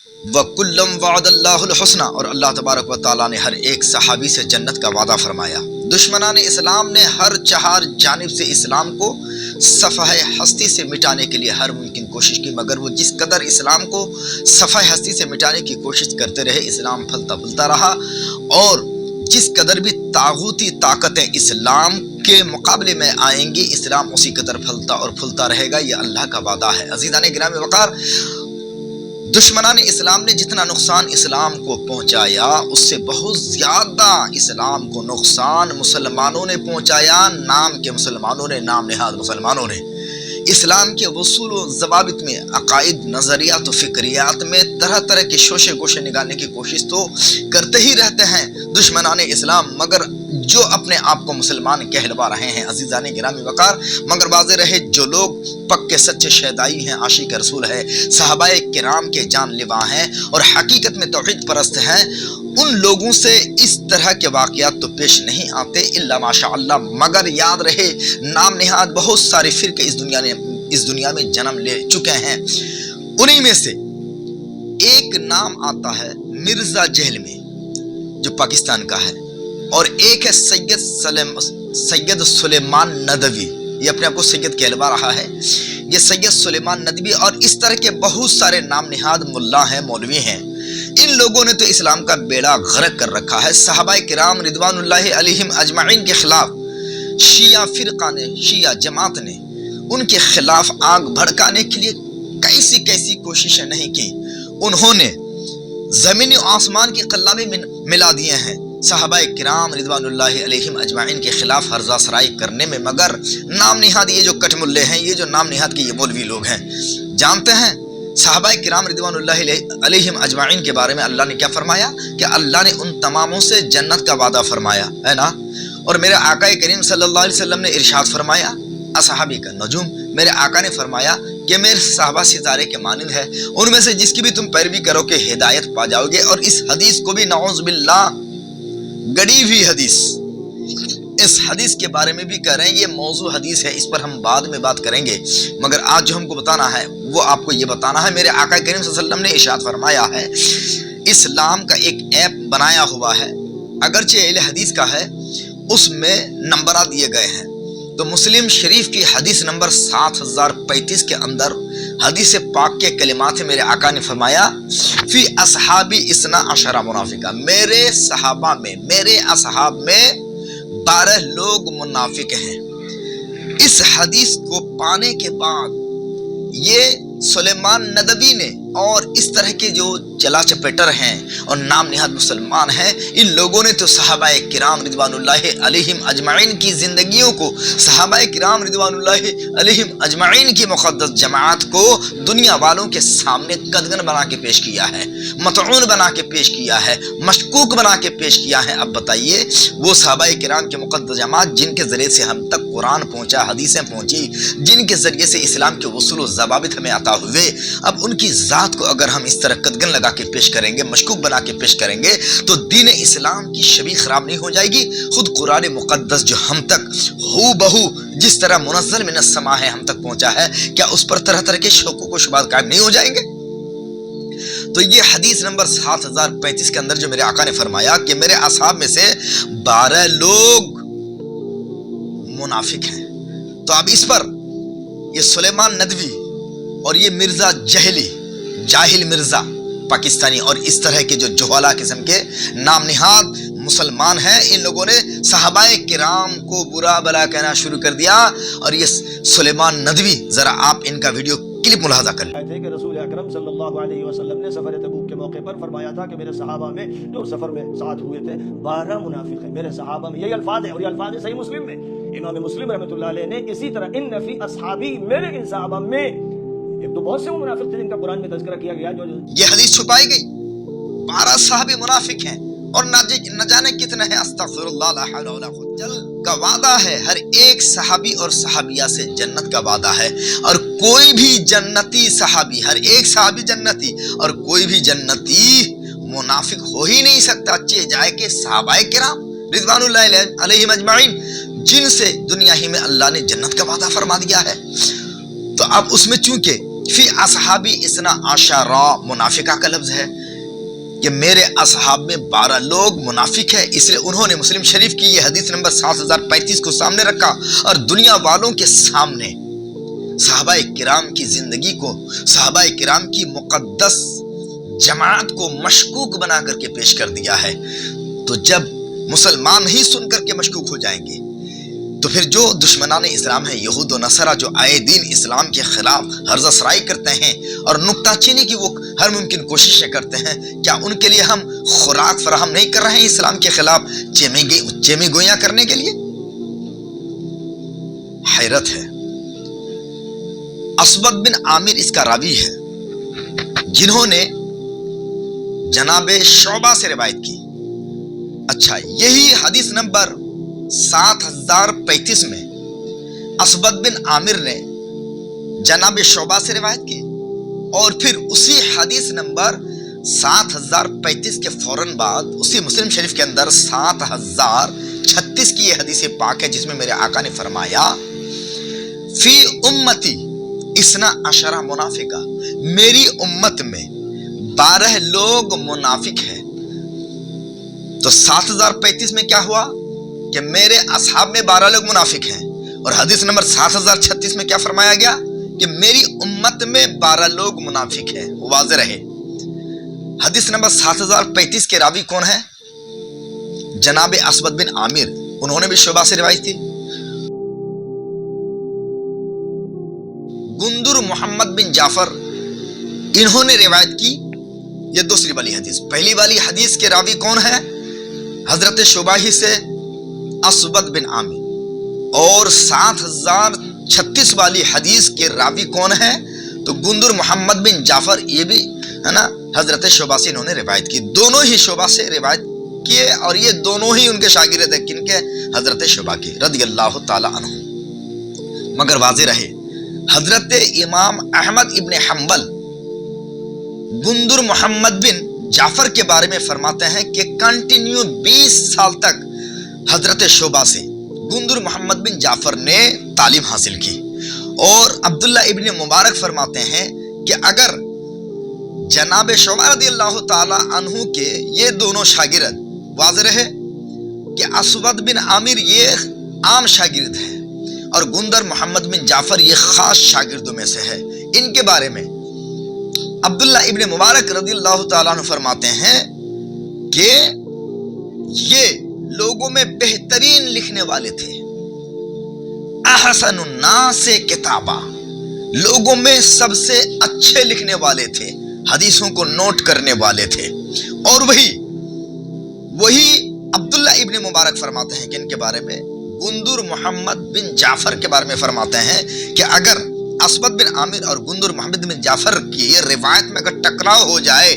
وَكُلًّا وَعَدَ اللَّهُ الْحُسْنَى، اور اللہ تبارک و تعالیٰ نے ہر ایک صحابی سے جنت کا وعدہ فرمایا۔ دشمنان اسلام نے ہر چہار جانب سے اسلام کو صفحہ ہستی سے مٹانے کے لیے ہر ممکن کوشش کی، مگر وہ جس قدر اسلام کو صفحہ ہستی سے مٹانے کی کوشش کرتے رہے، اسلام پھلتا پھولتا رہا، اور جس قدر بھی طاغوتی طاقتیں اسلام کے مقابلے میں آئیں گی، اسلام اسی قدر پھلتا اور پھولتا رہے گا۔ یہ اللہ کا وعدہ ہے۔ عزیزان گرامی وقار، دشمنان اسلام نے جتنا نقصان اسلام کو پہنچایا، اس سے بہت زیادہ اسلام کو نقصان مسلمانوں نے پہنچایا۔ نام کے مسلمانوں نے، نام نہاد مسلمانوں نے اسلام کے اصول و ضوابط میں، عقائد، نظریات و فکریات میں طرح طرح کے شوشے گوشے نکالنے کی کوشش تو کرتے ہی رہتے ہیں دشمنان اسلام، مگر جو اپنے آپ کو مسلمان کہلوا رہے ہیں، عزیزان گرامی وقار، مگر واضح رہے جو لوگ پکے سچے شیدائی ہیں، عاشق رسول ہے، صحابہ کرام کے جان لیوا ہیں اور حقیقت میں توحید پرست ہیں، ان لوگوں سے اس طرح کے واقعات تو پیش نہیں آتے الا ماشاء اللہ، مگر یاد رہے نام نہاد بہت سارے فرقے اس دنیا میں جنم لے چکے ہیں۔ انہی میں سے ایک نام آتا ہے مرزا جہلمی جو پاکستان کا ہے، اور ایک ہے سید سلیمان ندوی، یہ اپنے آپ کو سید کہلوا رہا ہے، یہ سید سلیمان ندوی، اور اس طرح کے بہت سارے نام نہاد ملا ہیں، مولوی ہیں۔ ان لوگوں نے تو اسلام کا بیڑا غرق کر رکھا ہے۔ صحابہ کرام رضوان اللہ علیہم اجمعین کے خلاف شیعہ فرقہ نے، شیعہ جماعت نے ان کے خلاف آگ بھڑکانے کے لیے کیسی کیسی کوششیں نہیں کی۔ انہوں نے زمین و آسمان کی قلابیں ملا دیے ہیں صحابہ کرام رضوان اللہ علیہم اجمعین کے خلاف ہرزہ سرائی کرنے میں، مگر نام نہاد یہ جو کٹ ملے ہیں، یہ جو نام نہاد کے یہ مولوی لوگ ہیں، جانتے ہیں صحابہ کرام رضوان اللہ علیہم اجمعین کے بارے میں اللہ نے کیا فرمایا؟ کہ اللہ نے ان تماموں سے جنت کا وعدہ فرمایا ہے نا، اور میرے آقا کریم صلی اللہ علیہ وسلم نے ارشاد فرمایا، اصحابی کا نجوم، میرے آقا نے فرمایا کہ میرے صحابہ ستارے کے مانند ہے، ان میں سے جس کی بھی تم پیروی کرو کہ ہدایت پا جاؤ گے۔ اور اس حدیث کو بھی نعوذ باللہ گڑی ہوئی حدیث، اس حدیث کے بارے میں بھی کہہ رہے ہیں یہ موضوع حدیث ہے، اس پر ہم بعد میں بات کریں گے، مگر آج جو ہم کو بتانا ہے وہ آپ کو یہ بتانا ہے، میرے آقا کریم صلی اللہ علیہ وسلم نے ارشاد فرمایا ہے، اسلام کا ایک ایپ بنایا ہوا ہے، اگرچہ اہل حدیث کا ہے، اس میں نمبرات دیے گئے ہیں، تو مسلم شریف کی حدیث نمبر 7035 کے اندر حدیث پاک کے کلمات ہیں، میرے آقا نے فرمایا فی اصحابی اثنا عشر منافقہ، میرے صحابہ میں، میرے اصحاب میں 12 لوگ منافق ہیں۔ اس حدیث کو پانے کے بعد یہ سلیمان ندوی نے اور اس طرح کے جو چلا چپیٹر ہیں اور نام نہاد مسلمان ہیں، ان لوگوں نے تو صحابہ کرام رضوان اللہ علیہم اجمعین کی زندگیوں کو، صحابہ کرام رضوان اللہ علیہم اجمعین کی مقدس جماعت کو دنیا والوں کے سامنے قدغن بنا کے پیش کیا ہے، مطعون بنا کے پیش کیا ہے، مشکوک بنا کے پیش کیا ہے۔ اب بتائیے وہ صحابہ کرام کے مقدس جماعت جن کے ذریعے سے ہم تک قرآن پہنچا، حدیثیں پہنچی، جن کے ذریعے سے اسلام کے اصول و ضوابط ہمیں عطا ہوئے، اب ان کی ذات کو اگر ہم اس طرح قدغن لگا کے پیش کریں گے، مشکوک بنا کے پیش کریں گے، تو دین اسلام کی شبیہ خراب نہیں ہو جائے گی؟ خود قرآن مقدس جو ہم تک ہو بہو جس طرح منزل من السماء ہے ہم تک پہنچا ہے، کیا اس پر طرح طرح کے شکوک و شبہات قائم نہیں ہو جائیں گے؟ تو یہ حدیث نمبر 7035 کے اندر جو میرے آقا نے فرمایا کہ میرے اصحاب میں سے 12 لوگ منافق ہیں، تو اب اس پر یہ سلیمان ندوی اور یہ مرزا جاہل مرزا پاکستانی اور اس طرح کے جو جوہلا قسم کے نام نہاد مسلمان ہیں، ان لوگوں نے صحابہ کرام کو برا بلا کہنا شروع کر دیا، اور یہ سلیمان ندوی، ذرا آپ ان کا ویڈیو کلپ ملاحظہ کر لیں۔ کہ رسول اکرم صلی اللہ علیہ وسلم نے سفر تبوک کے موقع پر فرمایا تھا کہ میرے صحابہ میں جو سفر میں ساتھ ہوئے تھے 12 منافق ہیں میرے صحابہ میں، یہی الفاظ ہیں، اور یہ الفاظ ہیں صحیح مسلم میں، امام مسلم رحمۃ اللہ علیہ نے اسی طرح ان فی اصحابی، میرے ان صحابہ میں، ایک تو بہت سے وہ منافق تھے جن کا قرآن میں تذکرہ کیا گیا، جو یہ حدیث چھپائی گئی، 12 صحابی منافق ہیں اور نہ جانے کتنے ہیں، استغفر اللہ لا حول ولا قوت جل کا وعدہ ہے، ہر ایک صحابی اور صحابیہ سے جنت کا وعدہ ہے، اور کوئی بھی جنتی صحابی، ہر ایک صحابی جنتی، اور کوئی بھی جنتی منافق ہو ہی نہیں سکتا، چاہے جائے کہ صحابہ کرام رضوان اللہ علیہم اجمعین جن سے دنیا ہی میں اللہ نے جنت کا وعدہ فرما دیا ہے۔ تو اب اس میں چونکہ फी असहाबी इस्ना आशरा मुनाफिका का लफ्ज है कि मेरे असहाब में 12 लोग मुनाफिक है, इसलिए उन्होंने मुस्लिम शरीफ की ये हदीस नंबर 7035 को सामने रखा और दुनिया वालों के सामने सहाबाए किराम की जिंदगी को, सहाबाए किराम की मुकद्दस जमात को मशकूक बना करके पेश कर दिया है। तो जब मुसलमान ही सुन करके मशकूक हो जाएंगे तो फिर जो दुश्मनान इस्लाम है, यहूद व नसरा, जो आए दिन इस्लाम के खिलाफ हर्ज़सराई करते हैं और नुक्ताचीनी की वो हर मुमकिन कोशिशें करते हैं, क्या उनके लिए हम खुराक फराहम नहीं कर रहे हैं इस्लाम के खिलाफ चेमी गोइयां करने के लिए? हैरत है। असबद बिन आमिर इसका रावी है, जिन्होंने जनाबे शोबा से रिवायत की। अच्छा, यही हदीस नंबर 7035 में असबद बिन आमिर ने जनाबे शोबा से रिवायत की और फिर उसी हदीस नंबर 7035 के फौरन बाद उसी मुस्लिम शरीफ के अंदर 7036 की ये हदीस पाक है, जिसमें मेरे आका ने फरमाया फी उम्मती इसना अशरा मुनाफिका, मेरी उम्मत में 12 लोग मुनाफिक हैं। तो 7035 में क्या हुआ कि मेरे असहाब में 12 लोग मुनाफिक हैं, और हदीस नंबर 7036 में क्या फरमाया गया कि मेरी उम्मत में 12 लोग मुनाफिक हैं। वाज़ेह रहे। हदीस नंबर 7035 के रावी कौन है? जनाब असबद बिन आमिर, उन्होंने भी शोबा से रिवायत थी। गुंदुर मोहम्मद बिन जाफर, इन्होंने रिवायत की ये दूसरी वाली हदीस। पहली वाली हदीस के रावी कौन है? हजरत शुबाही से असबद बिन आमिर। और 7036 वाली हदीस के रावी कौन है? तो गुंदुर मोहम्मद बिन जाफर, ये भी है ना हजरत शुबा से इन्होंने रिवायत की। दोनों ही शुबा से रिवायत किए और ये दोनों ही उनके शागिर्द है। किनके? हजरत शुबा के रदियल्लाहु ताला अन्हु। मगर वाज़ेह रहे, हजरत इमाम अहमद इब्न हम्बल गुंदुर मोहम्मद बिन जाफर के बारे में फरमाते हैं कि कंटिन्यू 20 साल तक हजरत शोबा से गुंदुर मोहम्मद बिन जाफर ने तालीम हासिल की। और अब्दुल्ला इब्न मुबारक फरमाते हैं कि अगर जनाब शोबा रदियल्लाहु ताला अन्हु के ये दोनों शागिर्द, वाज़ेह रहे कि असवद बिन आमिर ये आम शागिर्द हैं और गुंदर मोहम्मद बिन जाफर ये खास शागिर्दों में से है, इनके बारे में अब्दुल्ला इब्न मुबारक रदियल्लाहु ताला अन्हु फरमाते हैं कि ये लोगों में बेहतरीन लिखने वाले थे। अहसनुन्नास किताबा, लोगों में सबसे अच्छे लिखने वाले थे, हदीसों को नोट करने वाले थे। और वही अब्दुल्ला इब्न मुबारक फरमाते हैं कि इनके बारे में, गुंदुर मोहम्मद बिन जाफर के बारे में फरमाते हैं कि अगर असबद बिन आमिर और गुंदुर मोहम्मद बिन जाफर की रिवायत में अगर टकराव हो जाए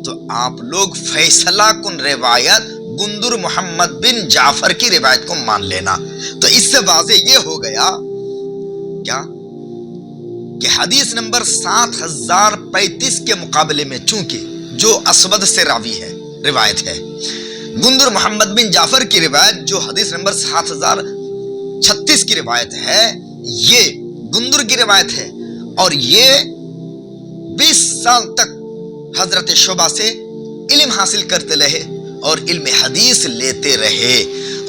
तो आप लोग फैसला कुन रिवायत गुंदुर मोहम्मद बिन जाफर की रिवायत को मान लेना। तो इससे वाज़ेह ये हो गया क्या कि हदीस नंबर 7035 के मुकाबले में चूंकि जो असवद से रावी है रिवायत है, गुंदुर मोहम्मद बिन जाफर की रिवायत जो हदीस नंबर 7036 की रिवायत है, ये गुंदुर की रिवायत है और ये 20 साल तक हजरत शुबा से इल्म हासिल करते रहे और इल्म हदीस लेते रहे।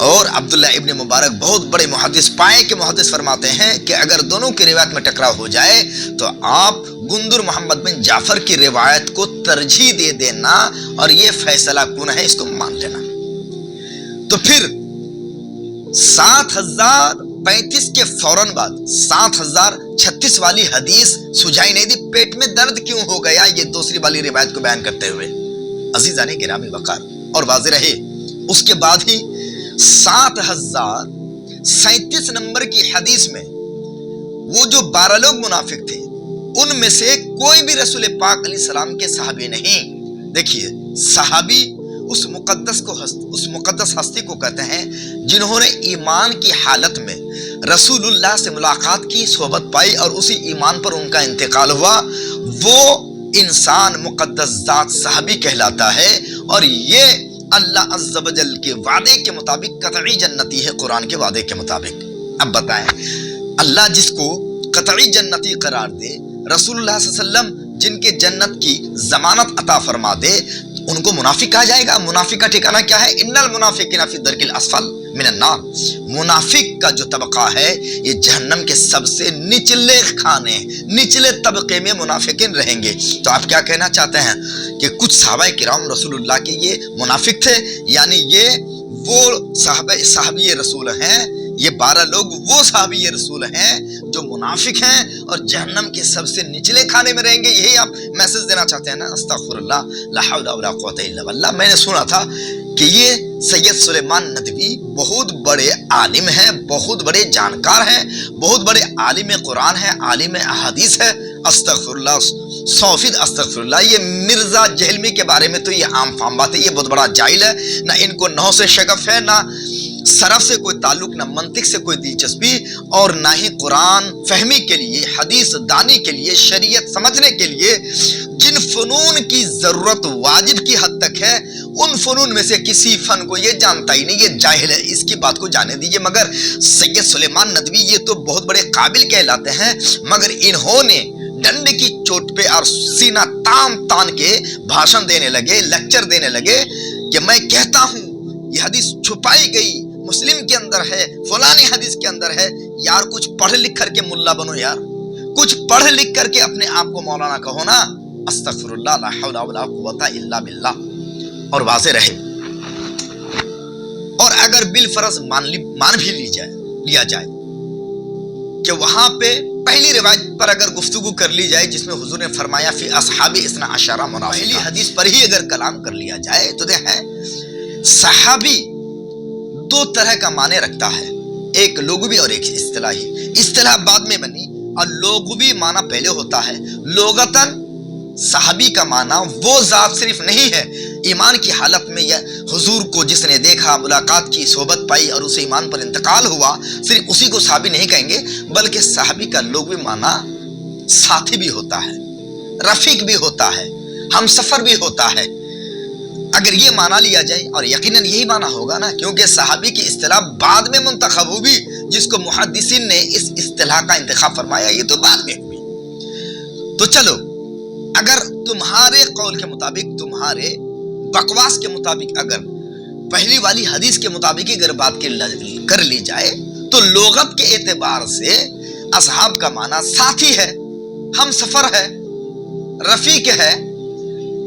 और अब्दुल्ला इब्न मुबारक बहुत बड़े मुहद्दिस, पाए के मुहद्दिस फरमाते हैं कि अगर दोनों की रिवायत में टकराव हो जाए तो आप गुंदुर मोहम्मद बिन जाफर की रिवायत को तरजीह दे देना और ये फैसला कौन है इसको मान लेना। तो फिर 7035 के फौरन बाद 7036 वाली हदीस सुझाई नहीं दी। पेट में दर्द क्यों हो गया ये दूसरी वाली रिवायत को बयान करते हुए अजीजाने गिरामी वकार। और वाज़ेह रहे उसके बाद ही 7037 नंबर की हदीस में वो जो 12 लोग मुनाफिक थे उनमें से कोई भी रसूल पाक अलैहिस्सलाम के सहाबी नहीं। देखिए, सहाबी उस मुकद्दस हस्ती को कहते हैं जिन्होंने ईमान की हालत में रसूलुल्लाह से मुलाकात की, सोहबत पाई और उसी ईमान पर उनका इंतकाल हुआ। वो इंसान मुकद्दस ज़ात सहाबी कहलाता है और ये अल्लाह अज़्ज़ा व जल के वादे के मुताबिक कतई जन्नती है, कुरान के वादे के मुताबिक। अब बताएं, अल्लाह जिसको कतई जन्नती करार दे, रसूलुल्लाह सल्लल्लाहु अलैहि वसल्लम जिनके जन्नत की जमानत अता फरमा दे उनको मुनाफिक कहा जाएगा। मुनाफिक का ठिकाना क्या है? इन्नल मुनाफिकीना फी दरकिल अस्फल मिनन नार। मुनाफिक का जो तबका है ये जहन्नम के सबसे निचले खाने, निचले तबके में मुनाफिकीन रहेंगे। तो आप क्या कहना चाहते हैं कि कुछ सहाबाए किराम रसूलुल्लाह के ये मुनाफिक थे, यानी ये वो साहबी रसूल हैं, ये 12 लोग वो साहबी रसूल हैं जो मुनाफिक हैं और जहन्नम के सबसे निचले खाने में रहेंगे, यही आप मैसेज देना चाहते हैं ना? अस्तगफिरुल्लाह, ला हौला वला कुव्वता इल्ला बिल्लाह। मैंने सुना था कि ये सैयद सुलेमान नदवी बहुत बड़े आलिम हैं, बहुत बड़े जानकार हैं, बहुत बड़े आलिम कुरान हैं, आलिम अहादीस है। अस्तगफिरुल्लाह, सौफीद अस्तगफिरुल्लाह। ये मिर्जा जहलमी के बारे में तो ये आम फाम बात है, ये बहुत बड़ा जाहिल है, ना इनको नौ से शगफ है, ना सरफ से कोई ताल्लुक, ना मंतिक से कोई दिलचस्पी, और ना ही कुरान फहमी के लिए, हदीस दानी के लिए, शरीयत समझने के लिए जिन फनून की जरूरत वाजिब की हद तक है उन फनून में से किसी फन को ये जानता ही नहीं, ये जाहिल है, इसकी बात को जाने दीजिए। मगर सैयद सुलेमान नदवी ये तो बहुत बड़े काबिल कहलाते हैं, मगर इन्होंने डंडे की चोट पे और सीना तान के भाषण देने लगे, लेक्चर देने लगे कि मैं कहता हूं ये हदीस छुपाई गई मुस्लिम के अंदर है, फलानी हदीस के अंदर है। यार कुछ पढ़ लिख करके मुल्ला बनो यार, कुछ पढ़ लिख करके अपने आप को मौलाना कहो ना। अस्तगफिरुल्लाह, ला हौला वला कुव्वता इल्ला बिल्लाह। और वाज़ेह रहे, और अगर बिल फर्ज मान भी लिया जाए कि वहां पे पहली रिवायत पर अगर गुफ्तगू कर ली जाए जिसमें हुजूर ने फरमाया फी असहाबी इस्ना अशरा मुनाफिक, पहली हदीस पर ही अगर कलाम कर लिया जाए तो देखें सहाबी दो तरह का माने रखता है, एक लुग़वी और एक इस्तिलाही। इस्तिलाह बाद में बनी और लुग़वी माना पहले होता है। लुग़तन सहाबी का माना वो जात सिर्फ नहीं है ईमान की हालत में या हुजूर को जिसने देखा, मुलाकात की, सोबत पाई और उसे ईमान पर इंतकाल हुआ, सिर्फ उसी को सहाबी नहीं कहेंगे, बल्कि सहाबी का लुग़वी माना साथी भी होता है, रफीक भी होता है, हमसफर भी होता है। अगर ये माना लिया जाए, और यकीनन यही माना होगा ना, क्योंकि सहाबी की इस्तिलाह बाद में मुंतखब हुई, जिसको मुहद्दिसीन ने इस इस्तिलाह का इंतखाब फरमाया, ये तो बाद में हुई। तो चलो, अगर तुम्हारे कौल के मुताबिक, तुम्हारे बकवास के मुताबिक, अगर पहली वाली हदीस के मुताबिक अगर बात कर ली जाए तो लुग़त के एतबार से असहाब का माना साथी है, हम सफर है, रफीक है,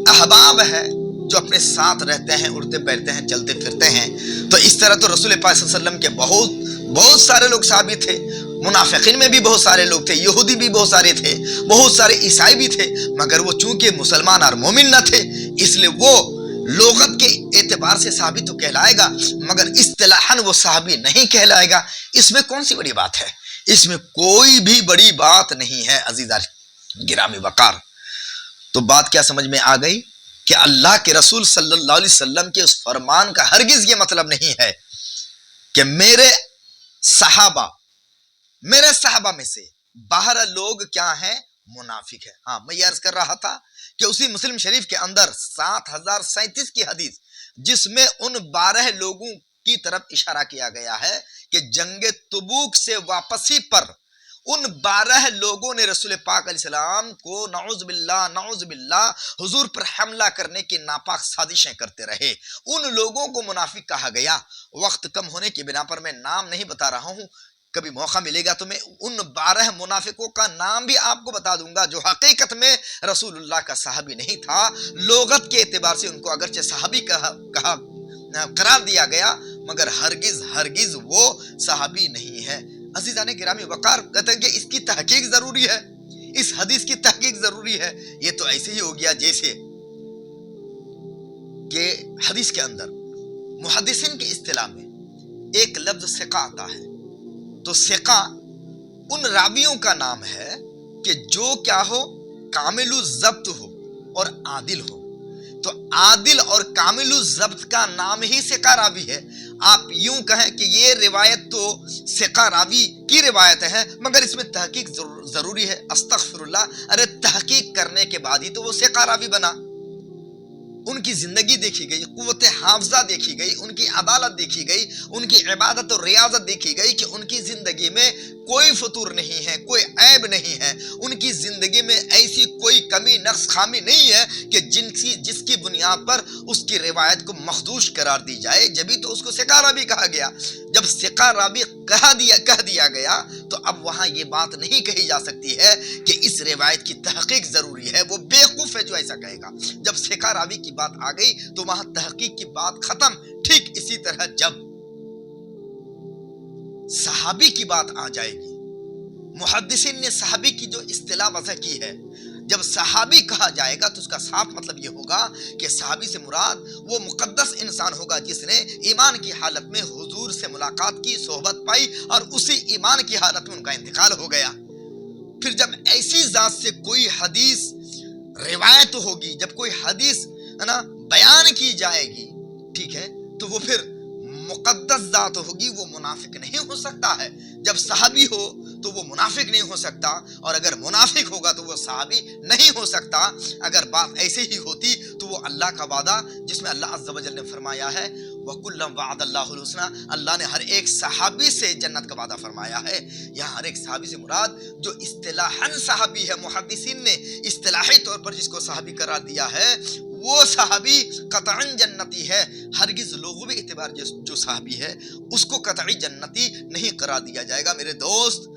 अहबाब है, जो अपने साथ रहते हैं, उड़ते बैठते हैं, चलते फिरते हैं। तो इस तरह तो रसूल पाक सल्लल्लाहु अलैहि वसल्लम के बहुत सारे लोग सहाबी थे। मुनाफिकीन में भी बहुत सारे लोग थे, यहूदी भी बहुत सारे थे, बहुत सारे ईसाई भी थे, मगर वो चूंकि मुसलमान और मोमिन न थे, इसलिए वो लुग़त के एतबार से सहाबी तो कहलाएगा, मगर इस्तिलाहन वो सहाबी नहीं कहलाएगा। इसमें कौन सी बड़ी बात है? इसमें कोई भी बड़ी बात नहीं है अजीज़ा गिरामी वकार। तो बात क्या समझ में आ गई कि अल्लाह के रसूल सल्लल्लाहु अलैहि वसल्लम के उस फरमान का हरगिज ये मतलब नहीं है कि मेरे सहाबा में से 12 लोग क्या हैं? मुनाफिक है। हाँ, मैं ये अर्ज कर रहा था कि उसी मुस्लिम शरीफ के अंदर 7037 की हदीस, जिसमें उन 12 लोगों की तरफ इशारा किया गया है कि जंगे तबूक से वापसी पर उन 12 लोगों ने रसूल पाक अलैहिस्सलाम को नऊज़ बिल्लाह हुजूर पर हमला करने की नापाक साजिशें करते रहे। उन लोगों को मुनाफिक कहा गया। वक्त कम होने की बिना पर मैं नाम नहीं बता रहा हूं, कभी मौका मिलेगा तो मैं उन 12 मुनाफिकों का नाम भी आपको बता दूंगा जो हकीकत में रसूलुल्लाह का सहाबी नहीं था। लुग़त के एतबार से उनको अगरचे सहाबी कहा करार दिया गया, मगर हरगिज वो सहाबी नहीं है। अज़ीज़ाने गिरामी वकार, कहते हैं कि इसकी तहकीक जरूरी है, इस हदीस की तहकीक जरूरी है। ये तो ऐसे ही हो गया जैसे कि हदीस के अंदर मुहद्दिसीन की इस्तिलाह में एक लफ्ज सिका आता है, तो सिका उन रावियों का नाम है कि जो क्या हो, कामिलु ज़ब्त हो और आदिल हो। तो आदिल और कामिलु ज़ब्त का नाम ही सिका रावी है। आप यूं कहें कि ये रिवायत तो सिका रावी की रिवायत है, मगर इसमें तहकीक जरूरी है। अस्तगफिरुल्लाह, अरे तहकीक करने के बाद ही तो वो सिका रावी बना। उनकी जिंदगी देखी गई, कुव्वत हाफजा देखी गई, उनकी अदालत देखी गई, उनकी इबादत और रियाजत देखी गई कि उनकी जिंदगी में کوئی فطور نہیں ہے, کوئی عیب نہیں ہے, ان کی زندگی میں ایسی کوئی کمی نقص خامی نہیں ہے کہ جس کی بنیاد پر اس کی روایت کو مخدوش قرار دی جائے. جبھی تو اس کو ثقہ راوی کہا گیا. جب ثقہ راوی کہہ دیا گیا تو اب وہاں یہ بات نہیں کہی جا سکتی ہے کہ اس روایت کی تحقیق ضروری ہے. وہ بیوقوف ہے جو ایسا کہے گا. جب ثقہ راوی کی بات آ گئی تو وہاں تحقیق کی بات ختم. ٹھیک اسی طرح جب صحابی کی بات آ جائے گی, محدثین نے صحابی کی جو اصطلاح وضع کی ہے, جب صحابی کہا جائے گا تو اس کا صاف مطلب یہ ہوگا کہ صحابی سے مراد وہ مقدس انسان ہوگا جس نے ایمان کی حالت میں حضور سے ملاقات کی, صحبت پائی اور اسی ایمان کی حالت میں ان کا انتقال ہو گیا. پھر جب ایسی ذات سے کوئی حدیث روایت ہوگی, جب کوئی حدیث بیان کی جائے گی, ٹھیک ہے, تو وہ پھر مقدس ذات ہوگی, وہ منافق نہیں ہو سکتا ہے. جب صحابی ہو تو وہ منافق نہیں ہو سکتا, اور اگر منافق ہوگا تو وہ صحابی نہیں ہو سکتا. اگر بات ایسے ہی ہوتی تو وہ اللہ کا وعدہ جس میں اللہ عز و جل نے فرمایا ہے وَكُلًّا وَعَدَ اللَّهُ الْحُسْنَى, اللہ نے ہر ایک صحابی سے جنت کا وعدہ فرمایا ہے. یہاں ہر ایک صحابی سے مراد جو اصطلاحاً صحابی ہے, محدثین نے اصطلاحی طور پر جس کو صحابی قرار دیا ہے وہ صحابی قطعاً جنتی ہے. ہرگز لغوی اعتبار جو صحابی ہے اس کو قطعی جنتی نہیں قرار دیا جائے گا. میرے دوست,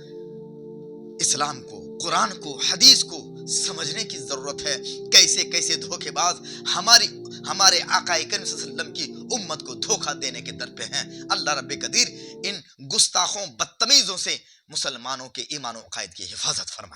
اسلام کو, قرآن کو, حدیث کو سمجھنے کی ضرورت ہے. کیسے کیسے دھوکے باز ہمارے آقا کریم صلی اللہ علیہ وسلم کی امت کو دھوکہ دینے کے در پہ ہیں. اللہ رب قدیر ان گستاخوں بدتمیزوں سے مسلمانوں کے ایمان و عقائد کی حفاظت فرمائے.